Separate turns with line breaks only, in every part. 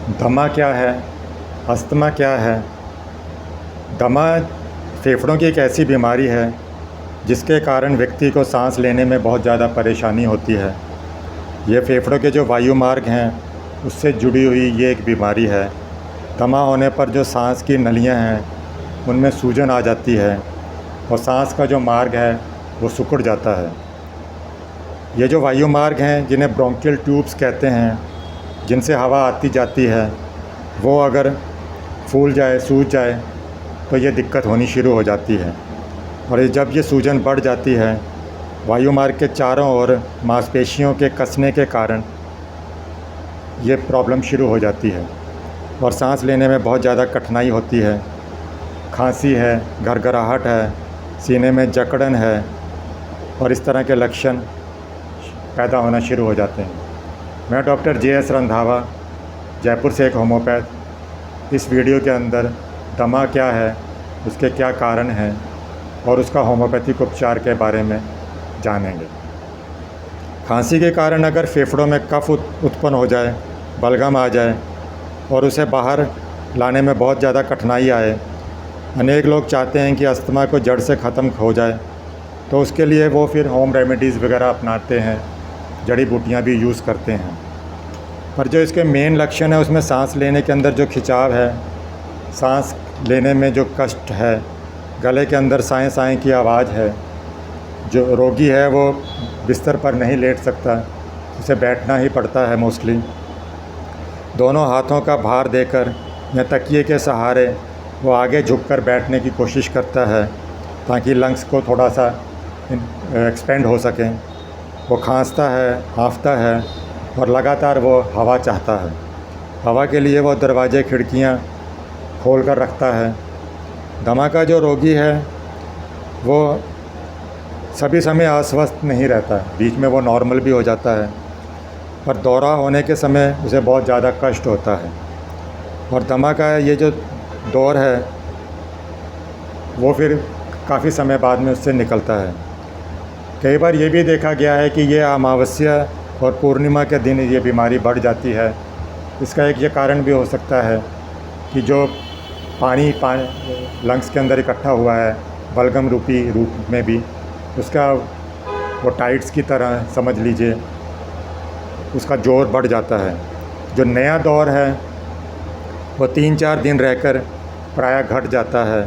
दमा क्या है? अस्थमा क्या है? दमा फेफड़ों की एक ऐसी बीमारी है जिसके कारण व्यक्ति को सांस लेने में बहुत ज़्यादा परेशानी होती है। ये फेफड़ों के जो वायु मार्ग हैं उससे जुड़ी हुई ये एक बीमारी है। दमा होने पर जो सांस की नलियां हैं उनमें सूजन आ जाती है और सांस का जो मार्ग है वो सिकुड़ जाता है। ये जो वायु मार्ग हैं जिन्हें ब्रोंकियल ट्यूब्स कहते हैं, जिनसे हवा आती जाती है, वो अगर फूल जाए, सूज जाए तो ये दिक्कत होनी शुरू हो जाती है। और जब ये सूजन बढ़ जाती है, वायु मार्ग के चारों ओर मांसपेशियों के कसने के कारण ये प्रॉब्लम शुरू हो जाती है और सांस लेने में बहुत ज़्यादा कठिनाई होती है। खांसी है, घरघराहट है, सीने में जकड़न है और इस तरह के लक्षण पैदा होना शुरू हो जाते हैं। मैं डॉक्टर JS रंधावा, जयपुर से एक होम्योपैथ, इस वीडियो के अंदर दमा क्या है, उसके क्या कारण हैं और उसका होम्योपैथिक उपचार के बारे में जानेंगे। खांसी के कारण अगर फेफड़ों में कफ उत्पन्न हो जाए, बलगम आ जाए और उसे बाहर लाने में बहुत ज़्यादा कठिनाई आए, अनेक लोग चाहते हैं कि अस्थमा को जड़ से ख़त्म हो जाए, तो उसके लिए वो फिर होम रेमेडीज़ वगैरह अपनाते हैं, जड़ी बूटियाँ भी यूज़ करते हैं। पर जो इसके मेन लक्षण है उसमें सांस लेने के अंदर जो खिंचाव है, सांस लेने में जो कष्ट है, गले के अंदर साएँ साएँ की आवाज़ है। जो रोगी है वो बिस्तर पर नहीं लेट सकता, उसे बैठना ही पड़ता है मोस्टली। दोनों हाथों का भार देकर या तकिए के सहारे वो आगे झुककर बैठने की कोशिश करता है ताकि लंग्स को थोड़ा सा एक्सपेंड हो सकें। वो खांसता है, हांफता है और लगातार वो हवा चाहता है। हवा के लिए वो दरवाजे खिड़कियाँ खोल कर रखता है। दमा का जो रोगी है वो सभी समय अस्वस्थ नहीं रहता, बीच में वो नॉर्मल भी हो जाता है, पर दौरा होने के समय उसे बहुत ज़्यादा कष्ट होता है। और दमा का ये जो दौर है वो फिर काफ़ी समय बाद में उससे निकलता है। कई बार ये भी देखा गया है कि ये अमावस्या और पूर्णिमा के दिन ये बीमारी बढ़ जाती है। इसका एक ये कारण भी हो सकता है कि जो पानी लंग्स के अंदर इकट्ठा हुआ है बलगम रूपी रूप में भी, उसका वो टाइट्स की तरह समझ लीजिए, उसका जोर बढ़ जाता है। जो नया दौर है वो 3-4 दिन रहकर प्रायः घट जाता है।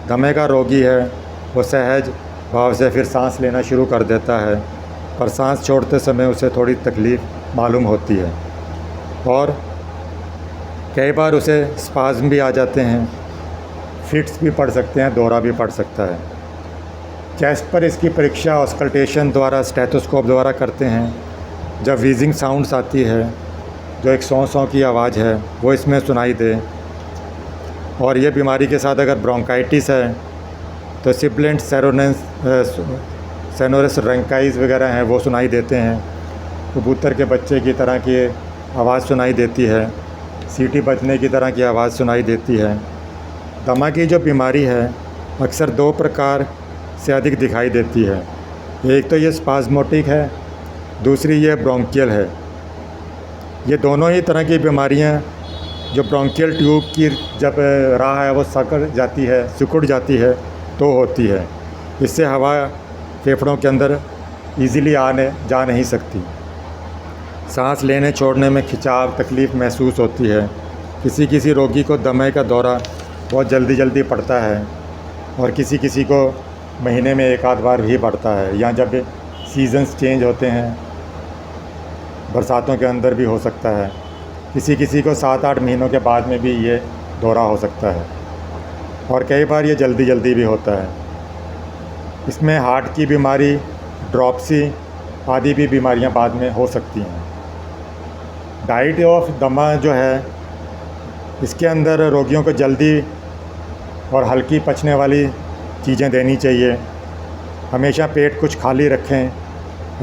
दमे का रोगी है वो सहज भाव से फिर सांस लेना शुरू कर देता है, पर सांस छोड़ते समय उसे थोड़ी तकलीफ़ मालूम होती है और कई बार उसे स्पाज़्म भी आ जाते हैं, फिट्स भी पड़ सकते हैं, दौरा भी पड़ सकता है। चेस्ट पर इसकी परीक्षा ऑस्कल्टेशन द्वारा, स्टेथोस्कोप द्वारा करते हैं। जब व्हीजिंग साउंड्स आती है, जो एक सौं सौं की आवाज़ है, वो इसमें सुनाई दे। और ये बीमारी के साथ अगर ब्रोंकाइटिस है तो सिबिलेंट सोनोरस रंकाइज वगैरह हैं वो सुनाई देते हैं। कबूतर के बच्चे की तरह की आवाज़ सुनाई देती है, सीटी बजने की तरह की आवाज़ सुनाई देती है। दमा की जो बीमारी है अक्सर 2 प्रकार से अधिक दिखाई देती है। एक तो ये स्पाज़मोटिक है, दूसरी ये ब्रोंकियल है। ये दोनों ही तरह की बीमारियां जो ब्रोंकियल ट्यूब की जब राह है वो सिकुड़ जाती है तो होती है। इससे हवा फेफड़ों के अंदर इजीली जा नहीं सकती। सांस लेने छोड़ने में खिंचाव, तकलीफ़ महसूस होती है। किसी रोगी को दमे का दौरा बहुत जल्दी पड़ता है और किसी को महीने में 1 आध बार ही पड़ता है, या जब सीज़न्स चेंज होते हैं, बरसातों के अंदर भी हो सकता है। किसी को 7-8 महीनों के बाद में भी ये दौरा हो सकता है और कई बार ये जल्दी भी होता है। इसमें हार्ट की बीमारी, ड्रॉप्सी आदि भी बीमारियां बाद में हो सकती हैं। डाइट ऑफ दमा जो है, इसके अंदर रोगियों को जल्दी और हल्की पचने वाली चीज़ें देनी चाहिए। हमेशा पेट कुछ खाली रखें।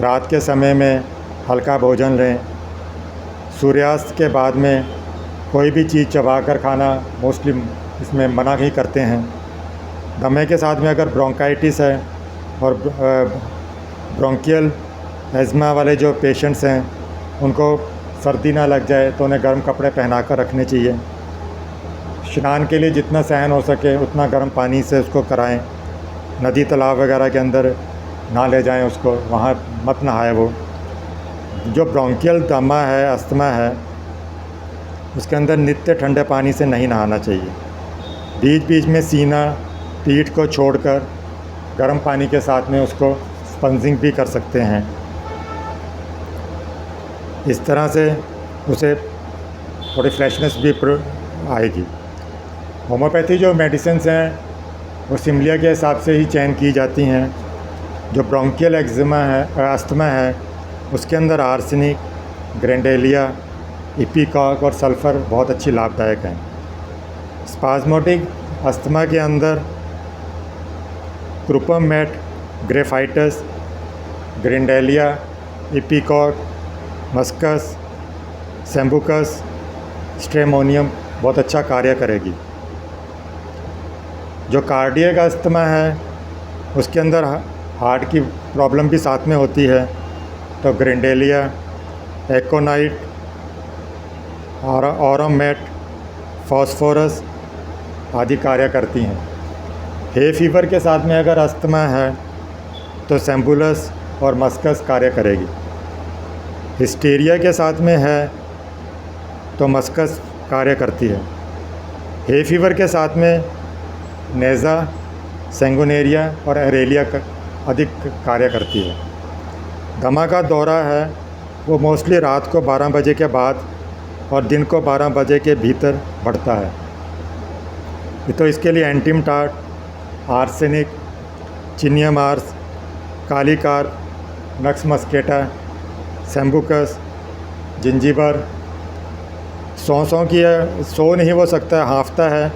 रात के समय में हल्का भोजन लें। सूर्यास्त के बाद में कोई भी चीज़ चबाकर खाना मोस्टली इसमें मना ही करते हैं। दमे के साथ में अगर ब्रोंकाइटिस है और ब्रोंकियल एज़मा वाले जो पेशेंट्स हैं उनको सर्दी ना लग जाए तो उन्हें गर्म कपड़े पहना कर रखने चाहिए। स्नान के लिए जितना सहन हो सके उतना गर्म पानी से उसको कराएं। नदी तालाब वगैरह के अंदर ना ले जाएं उसको, वहाँ मत नहाए वो। जो ब्रोंकियल दमा है, अस्थमा है, उसके अंदर नित्य ठंडे पानी से नहीं नहाना चाहिए। बीच बीच में सीना, पीठ को छोड़कर गर्म पानी के साथ में उसको स्पंजिंग भी कर सकते हैं। इस तरह से उसे थोड़ी फ्रेशनेस भी आएगी। होम्योपैथी जो मेडिसिन्स हैं वो सिमलिया के हिसाब से ही चयन की जाती हैं। जो ब्रोंकियल एक्जिमा है, अस्थमा है, उसके अंदर आर्सेनिक, ग्रेंडेलिया, इपिकॉक और सल्फ़र बहुत अच्छी लाभदायक हैं। स्पाज़मोटिक अस्थमा के अंदर क्रूपमेट, ग्रेफाइटस, ग्रेंडेलिया, इपिकॉक, मस्कस, सैम्बुकस, स्ट्रेमोनियम बहुत अच्छा कार्य करेगी। जो कार्डियक अस्थमा है उसके अंदर हार्ट की प्रॉब्लम भी साथ में होती है, तो ग्रेंडेलिया, एकोनाइट, ऑरोमेट, फॉस्फोरस आदि कार्य करती हैं। हे फीवर के साथ में अगर अस्थमा है तो सैम्बुलस और मस्कस कार्य करेगी। हिस्टीरिया के साथ में है तो मस्कस कार्य करती है। हे फीवर के साथ में नेज़ा, सेंगुनेरिया और एरेलिया अधिक कार्य करती है। दमा का दौरा है वो मोस्टली रात को 12 बजे के बाद और दिन को 12 बजे के भीतर बढ़ता है। तो इसके लिए एंटीमटाट, आर्सेनिक, चिनियम आर्स, कालीकार, नक्स मस्केटा, सैम्बुकस, जिंजीबर, सौ नहीं हो सकता है, हाँफता है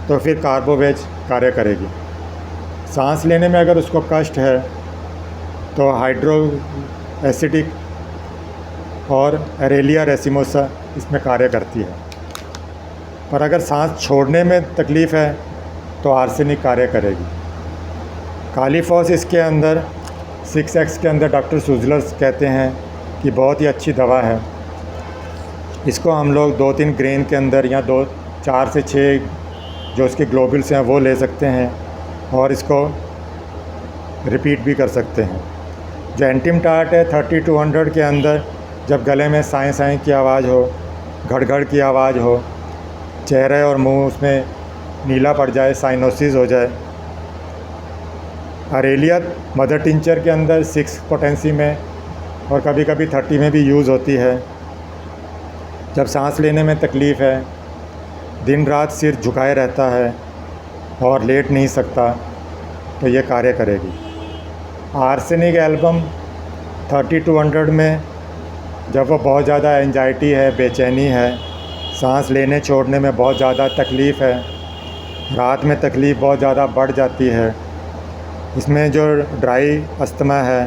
तो फिर कार्बोवेज कार्य करेगी। सांस लेने में अगर उसको कष्ट है तो हाइड्रो एसिडिक और एरेलिया रेसिमोसा इसमें कार्य करती है। पर अगर सांस छोड़ने में तकलीफ़ है तो आर्सेनिक कार्य करेगी। कालीफॉस इसके अंदर 6X के अंदर डॉक्टर सुजलर्स कहते हैं कि बहुत ही अच्छी दवा है। इसको हम लोग 2-3 ग्रेन के अंदर या 4 से 6 जो उसके ग्लोबुल्स हैं वो ले सकते हैं और इसको रिपीट भी कर सकते हैं। जो एंटीमटाट है 30-100 के अंदर जब गले में साएँ साएँ की आवाज़ हो, घड़ की आवाज़ हो, चेहरे और मुंह उसमें नीला पड़ जाए, साइनोसिस हो जाए। अरेलिया मदर टिंचर के अंदर 6 पोटेंसी में और कभी कभी 30 में भी यूज़ होती है। जब सांस लेने में तकलीफ़ है, दिन रात सिर झुकाए रहता है और लेट नहीं सकता, तो ये कार्य करेगी। आर्सेनिक एल्बम 30-100 में जब वो बहुत ज़्यादा एंजाइटी है, बेचैनी है, सांस लेने छोड़ने में बहुत ज़्यादा तकलीफ़ है, रात में तकलीफ़ बहुत ज़्यादा बढ़ जाती है, इसमें जो ड्राई अस्थमा है,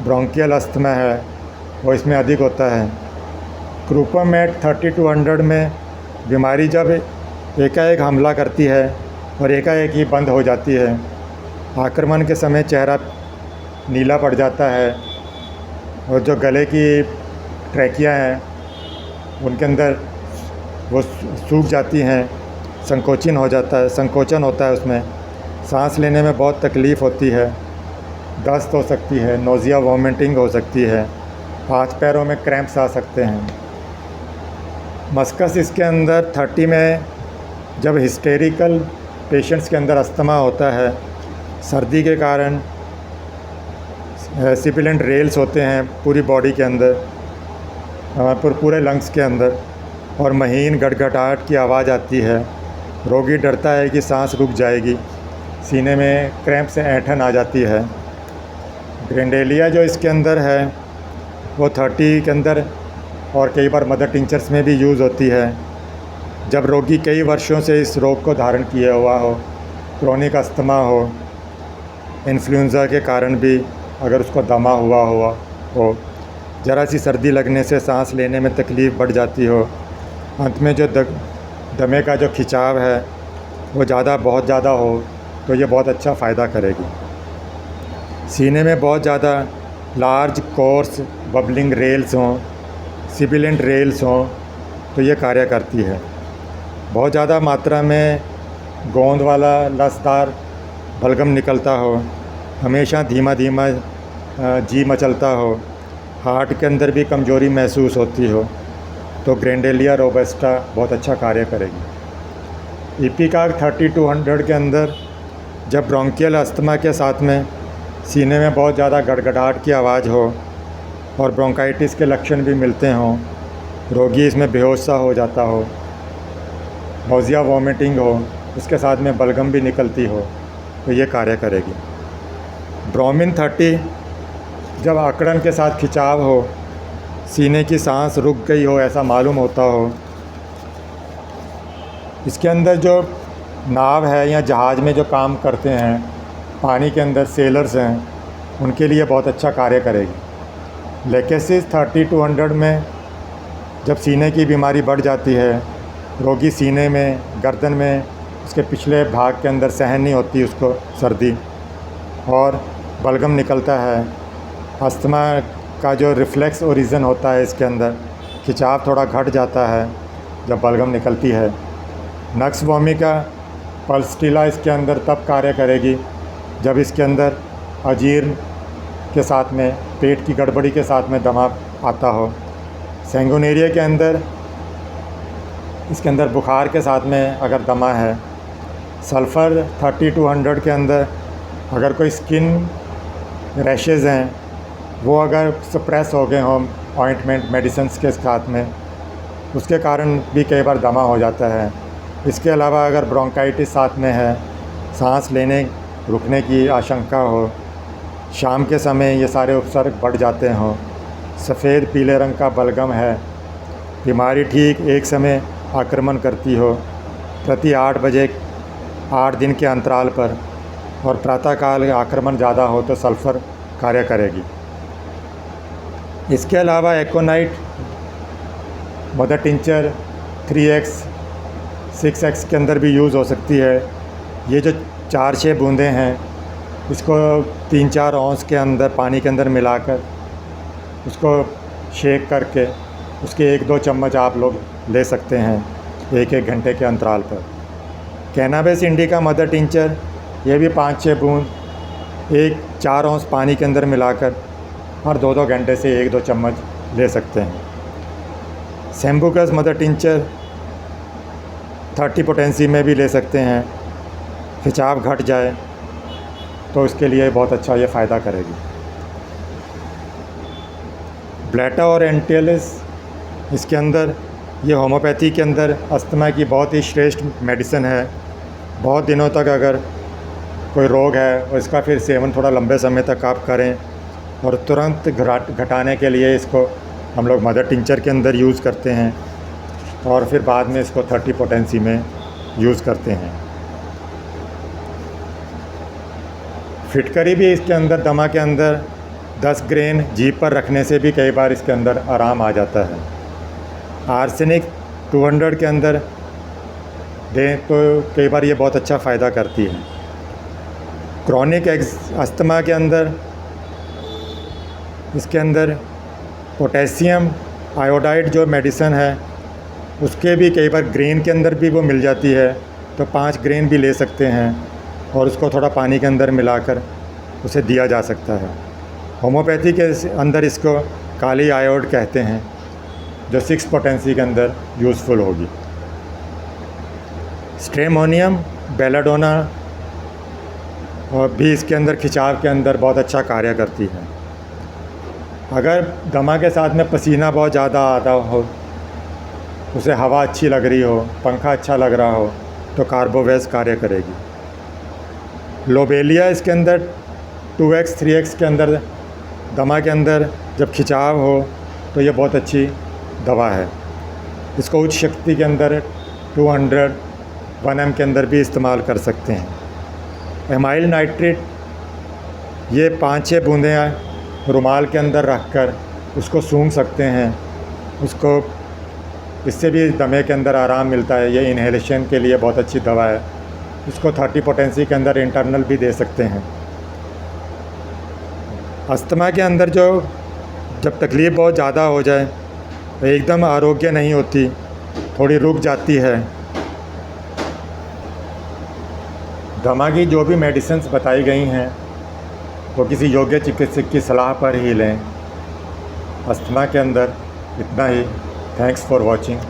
ब्रोंकियल अस्थमा है, वो इसमें अधिक होता है। क्रूपमेट 30-100 में बीमारी जब एकाएक हमला करती है और एकाएक ही बंद हो जाती है, आक्रमण के समय चेहरा नीला पड़ जाता है और जो गले की ट्रैकियाँ हैं उनके अंदर वो सूख जाती हैं, संकोचन होता है, उसमें सांस लेने में बहुत तकलीफ़ होती है, दस्त हो सकती है, नोज़िया वॉमिटिंग हो सकती है, हाथ पैरों में क्रैम्प्स आ सकते हैं। मस्कस इसके अंदर 30 में जब हिस्टेरिकल पेशेंट्स के अंदर अस्थमा होता है, सर्दी के कारण सिबिलेंट रेल्स होते हैं पूरी बॉडी के अंदर, पूरे लंग्स के अंदर, और महीन गड़गड़ाहट की आवाज़ आती है। रोगी डरता है कि सांस रुक जाएगी, सीने में क्रैम्प से ऐंठन आ जाती है। ग्रेंडेलिया जो इसके अंदर है वो 30 के अंदर और कई बार मदर टिंचर्स में भी यूज़ होती है। जब रोगी कई वर्षों से इस रोग को धारण किया हुआ हो, क्रोनिक अस्थमा हो, इन्फ्लुएंज़ा के कारण भी अगर उसको दमा हुआ हो, ज़रा सी सर्दी लगने से सांस लेने में तकलीफ़ बढ़ जाती हो, अंत में जो दमे का जो खिंचाव है वो बहुत ज़्यादा हो, तो ये बहुत अच्छा फ़ायदा करेगी। सीने में बहुत ज़्यादा लार्ज कोर्स बबलिंग रेल्स हों, सिबिलेंट रेल्स हों तो ये कार्य करती है। बहुत ज़्यादा मात्रा में गोंद वाला लसदार बलगम निकलता हो, हमेशा धीमा धीमा जी मचलता हो, हार्ट के अंदर भी कमज़ोरी महसूस होती हो, तो ग्रेंडेलिया रोबस्टा बहुत अच्छा कार्य करेगी। इपिकाग 3200 के अंदर जब ब्रोंकियल अस्थमा के साथ में सीने में बहुत ज़्यादा गड़गड़ाहट की आवाज़ हो और ब्रोंकाइटिस के लक्षण भी मिलते हों, रोगी इसमें बेहोश सा हो जाता हो, नोज़िया वॉमिटिंग हो, उसके साथ में बलगम भी निकलती हो, तो ये कार्य करेगी। ब्रोमिन 30 जब अकड़न के साथ खिंचाव हो, सीने की सांस रुक गई हो ऐसा मालूम होता हो, इसके अंदर जो नाव है या जहाज़ में जो काम करते हैं, पानी के अंदर सेलर्स हैं, उनके लिए बहुत अच्छा कार्य करेगी। लेकेसिस 3200 में जब सीने की बीमारी बढ़ जाती है, रोगी सीने में, गर्दन में, उसके पिछले भाग के अंदर सहन नहीं होती उसको सर्दी और बलगम निकलता है, अस्थमा का जो रिफ्लेक्स ओरिजिन होता है इसके अंदर खिंचाव थोड़ा घट जाता है जब बलगम निकलती है। नक्स वोमिका पल्सटिला इसके अंदर तब कार्य करेगी जब इसके अंदर अजीर्ण के साथ में, पेट की गड़बड़ी के साथ में दमा आता हो। सैंगुनेरिया के अंदर इसके अंदर बुखार के साथ में अगर दमा है। सल्फ़र 3200 के अंदर अगर कोई स्किन रैशेज़ हैं, वो अगर सप्रेस हो गए हों ऑइंटमेंट मेडिसिन्स के साथ में, उसके कारण भी कई बार दमा हो जाता है। इसके अलावा अगर ब्रोंकाइटिस साथ में है, सांस लेने रुकने की आशंका हो, शाम के समय ये सारे उपसर्ग बढ़ जाते हों, सफ़ेद पीले रंग का बलगम है, बीमारी ठीक एक समय आक्रमण करती हो, प्रति 8 बजे 8 दिन के अंतराल पर, और प्रातःकाल आक्रमण ज़्यादा हो तो सल्फ़र कार्य करेगी। इसके अलावा एकोनाइट मदर टिंचर 3x 6x के अंदर भी यूज़ हो सकती है। ये जो 4-6 बूंदें हैं, इसको 3-4 औंस के अंदर पानी के अंदर मिलाकर उसको शेक करके उसके 1-2 चम्मच आप लोग ले सकते हैं 1-1 घंटे के अंतराल पर। कैनाबिस इंडिका मदर टिंचर, ये भी 5-6 बूंद 4 औंस पानी के अंदर मिलाकर हर 2-2 घंटे से 1-2 चम्मच ले सकते हैं। सेम्बुकस मदर टिंचर 30 पोटेंसी में भी ले सकते हैं, खिंचाव घट जाए तो इसके लिए बहुत अच्छा ये फ़ायदा करेगी। ब्लैटा और एंटेलिस इसके अंदर, ये होम्योपैथी के अंदर अस्थमा की बहुत ही श्रेष्ठ मेडिसिन है। बहुत दिनों तक अगर कोई रोग है और इसका फिर सेवन थोड़ा लंबे समय तक आप करें और तुरंत घटाने के लिए इसको हम लोग मदर टिंचर के अंदर यूज़ करते हैं और फिर बाद में इसको 30 पोटेंसी में यूज़ करते हैं। फिटकरी भी इसके अंदर, दमा के अंदर 10 ग्रेन जीभ पर रखने से भी कई बार इसके अंदर आराम आ जाता है। आर्सेनिक 200 के अंदर दें तो कई बार ये बहुत अच्छा फ़ायदा करती है। क्रॉनिक अस्थमा के अंदर इसके अंदर पोटेशियम आयोडाइड जो मेडिसिन है उसके भी कई बार ग्रेन के अंदर भी वो मिल जाती है, तो 5 ग्रेन भी ले सकते हैं और उसको थोड़ा पानी के अंदर मिलाकर उसे दिया जा सकता है। होम्योपैथी के अंदर इसको काली आयोड कहते हैं, जो 6 पोटेंसी के अंदर यूज़फुल होगी। स्ट्रेमोनियम बेलाडोना और भी इसके अंदर खिंचाव के अंदर बहुत अच्छा कार्य करती है। अगर दमा के साथ में पसीना बहुत ज़्यादा आता हो, उसे हवा अच्छी लग रही हो, पंखा अच्छा लग रहा हो, तो कार्बोवेज कार्य करेगी। लोबेलिया इसके अंदर 2x 3x के अंदर दमा के अंदर जब खिंचाव हो तो ये बहुत अच्छी दवा है। इसको उच्च शक्ति के अंदर 200 1m के अंदर भी इस्तेमाल कर सकते हैं। एमाइल नाइट्रेट, ये 5-6 बूंदें रुमाल के अंदर रखकर उसको सूंघ सकते हैं, उसको, इससे भी दमे के अंदर आराम मिलता है। ये इन्हेलेशन के लिए बहुत अच्छी दवा है। इसको 30 पोटेंसी के अंदर इंटरनल भी दे सकते हैं। अस्थमा के अंदर जब तकलीफ़ बहुत ज़्यादा हो जाए एकदम आरोग्य नहीं होती, थोड़ी रुक जाती है। दमा की जो भी मेडिसिन्स बताई गई हैं वो किसी योग्य चिकित्सक की सलाह पर ही लें। अस्थमा के अंदर इतना ही। Thanks for watching.